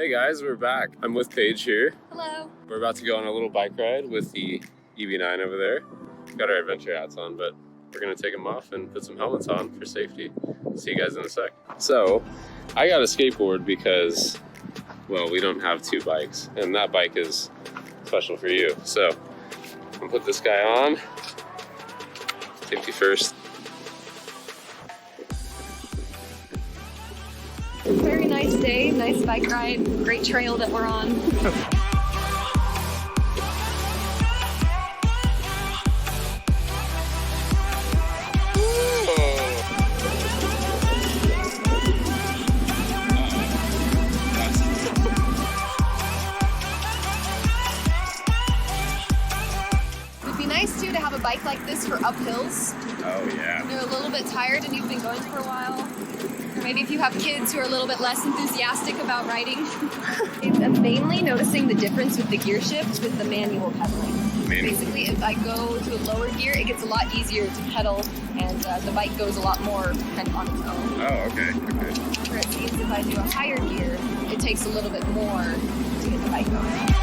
Hey guys, we're back. I'm with Paige here. Hello. We're about to go on a little bike ride with the EV9 over there. We've got our adventure hats on, but we're gonna take them off and put some helmets on for safety. See you guys in a sec. So, I got a skateboard because, well, we don't have two bikes, and that bike is special for you. So, I'm gonna put this guy on. Safety first. Very nice day, nice bike ride, great trail that we're on. It'd be nice too to have a bike like this for uphills. Oh yeah. You're a little bit tired and you've been going for a while. Or maybe if you have kids who are a little bit less enthusiastic about riding. I'm mainly noticing the difference with the gear shift with the manual pedaling. Basically, if I go to a lower gear, it gets a lot easier to pedal and the bike goes a lot more kind of on its own. Oh, okay. Where it seems if I do a higher gear, it takes a little bit more to get the bike going.